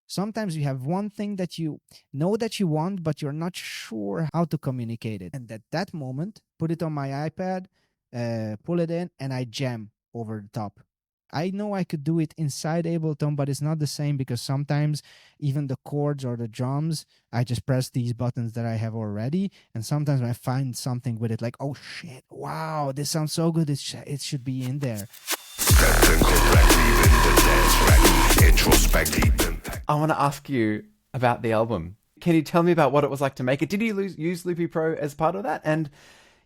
Sometimes you have one thing that you know that you want, but you're not sure how to communicate it. And at that moment, put it on my iPad, pull it in, and I jam over the top. I know I could do it inside Ableton, but it's not the same because sometimes even the chords or the drums, I just press these buttons that I have already. And sometimes I find something with it like, oh shit, wow, this sounds so good. It should be in there. I want to ask you about the album. Can you tell me about what it was like to make it? Did you use Loopy Pro as part of that? And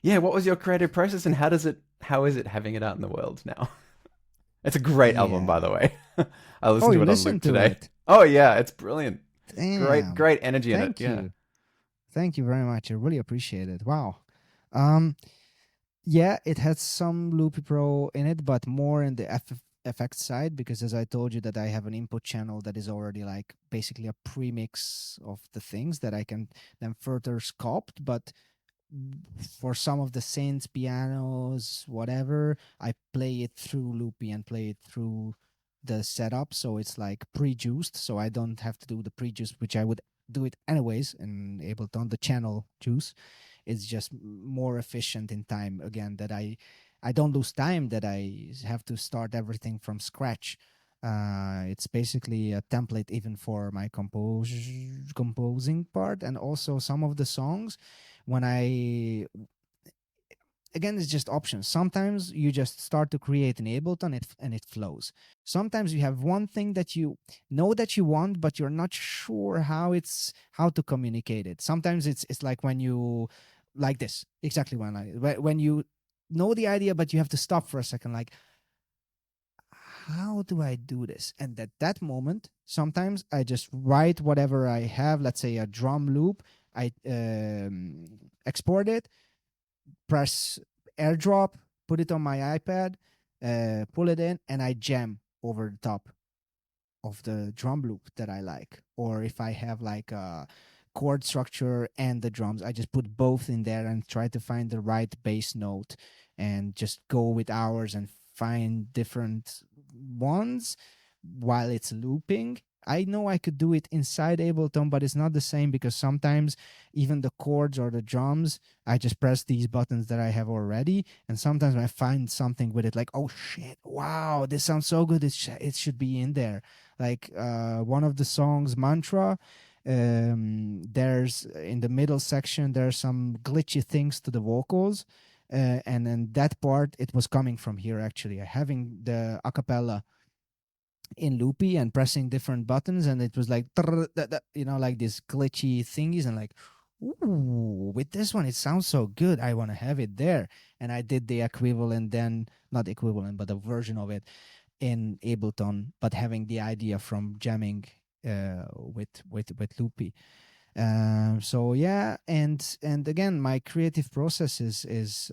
yeah, what was your creative process and how is it having it out in the world now? It's a great album, by the way. I listened to it on loop today. Oh yeah, it's brilliant. Damn. Great energy in it. Thank you. Thank you very much. I really appreciate it. Wow. Yeah, it has some Loopy Pro in it, but more in the effect side, because as I told you that I have an input channel that is already like basically a premix of the things that I can then further sculpt. But for some of the synths, pianos, whatever, I play it through Loopy and play it through the setup, so it's like pre-juiced, so I don't have to do the pre-juice, which I would do it anyways in Ableton. The channel juice is just more efficient in time. Again, that I don't lose time, that I have to start everything from scratch. It's basically a template even for my composing part, and also some of the songs when again, it's just options. Sometimes you just start to create in Ableton and it flows. Sometimes you have one thing that you know that you want, but you're not sure how to communicate it. Sometimes it's like when you like this, exactly when you know the idea, but you have to stop for a second, like, how do I do this? And at that moment, sometimes I just write whatever I have, let's say a drum loop, I export it, press airdrop, put it on my iPad, pull it in, and I jam over the top of the drum loop that I like. Or if I have like a chord structure and the drums, I just put both in there and try to find the right bass note and just go with hours and find different ones while it's looping. I know I could do it inside Ableton, but it's not the same because sometimes even the chords or the drums, I just press these buttons that I have already. And sometimes I find something with it like, oh shit, wow, this sounds so good. It should be in there. Like one of the songs, Mantra, there's in the middle section, there's some glitchy things to the vocals. And then that part, it was coming from here actually. Having the acapella in Loopy and pressing different buttons, and it was like, like these glitchy thingies, and like, ooh, with this one, it sounds so good. I want to have it there. And I did the equivalent then, not equivalent, but a version of it in Ableton, but having the idea from jamming with Loopy. So yeah, and again, my creative process is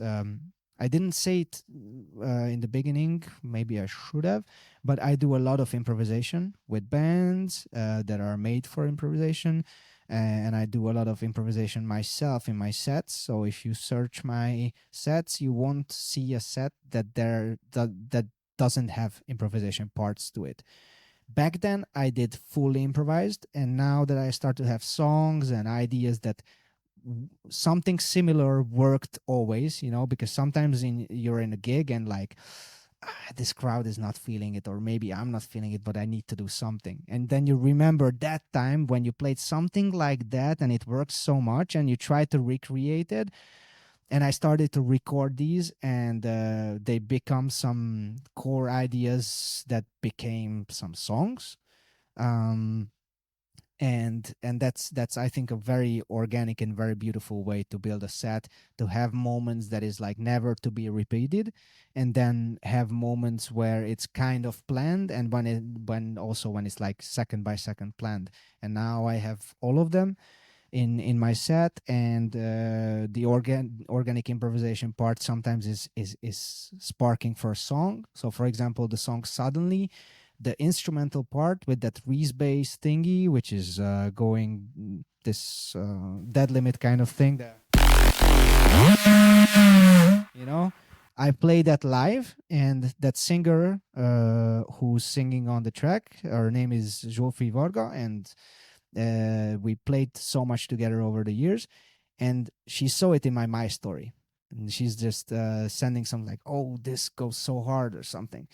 I didn't say it in the beginning, maybe I should have, but I do a lot of improvisation with bands that are made for improvisation, and I do a lot of improvisation myself in my sets. So if you search my sets, you won't see a set that doesn't have improvisation parts to it. Back then, I did fully improvised, and now that I start to have songs and ideas that something similar worked always, because sometimes you're in a gig and like, this crowd is not feeling it, or maybe I'm not feeling it, but I need to do something. And then you remember that time when you played something like that and it worked so much, and you try to recreate it. And I started to record these, and they become some core ideas that became some songs. And that's I think a very organic and very beautiful way to build a set, to have moments that is like never to be repeated, and then have moments where it's kind of planned, and when it's like second by second planned. And now I have all of them in my set, and the organic improvisation part sometimes is sparking for a song. So for example, the song Suddenly, the instrumental part with that Reese bass thingy, which is going this dead limit kind of thing, that, I play that live, and that singer who's singing on the track, her name is Jofi Varga, and we played so much together over the years, and she saw it in my story, and she's just sending something like, "Oh, this goes so hard" or something.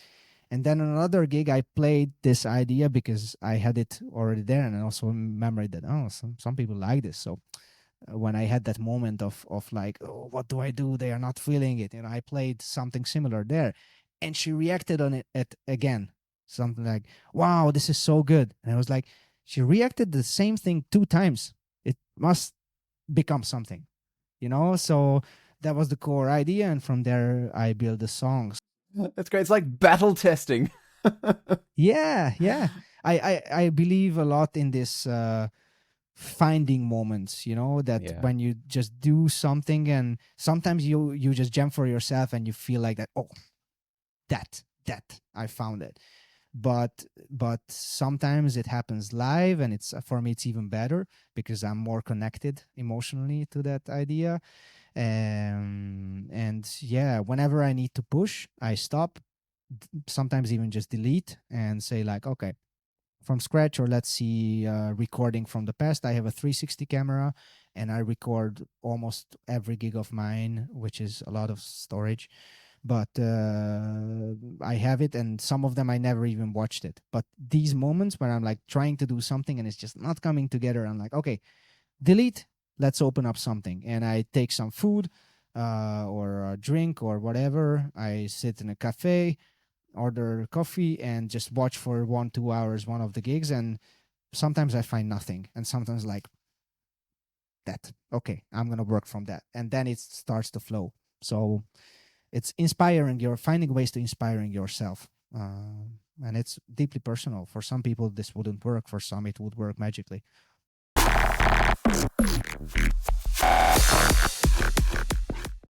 And then on another gig, I played this idea because I had it already there, and I also remembered that some people like this. So when I had that moment of like, oh, what do I do? They are not feeling it. I played something similar there, and she reacted on it again, something like, "Wow, this is so good." And I was like, she reacted the same thing 2 times. It must become something, So that was the core idea, and from there I built the songs. That's great. It's like battle testing. Yeah, yeah. I believe a lot in this finding moments, that Yeah. when you just do something, and sometimes you just jump for yourself and you feel like that, oh, that I found it. But sometimes it happens live, and it's, for me, it's even better because I'm more connected emotionally to that idea. And yeah, whenever I need to push, I stop, sometimes even just delete and say like, okay, from scratch, or let's see, recording from the past. I have a 360 camera, and I record almost every gig of mine, which is a lot of storage. But I have it, and some of them I never even watched it. But these moments where I'm like trying to do something and it's just not coming together, I'm like, okay, delete, let's open up something. And I take some food or a drink or whatever. I sit in a cafe, order coffee, and just watch for 1-2 hours one of the gigs. And sometimes I find nothing, and sometimes like that, okay, I'm gonna work from that, and then it starts to flow. So it's inspiring, you're finding ways to inspiring yourself, and it's deeply personal. For some people this wouldn't work, for some it would work magically.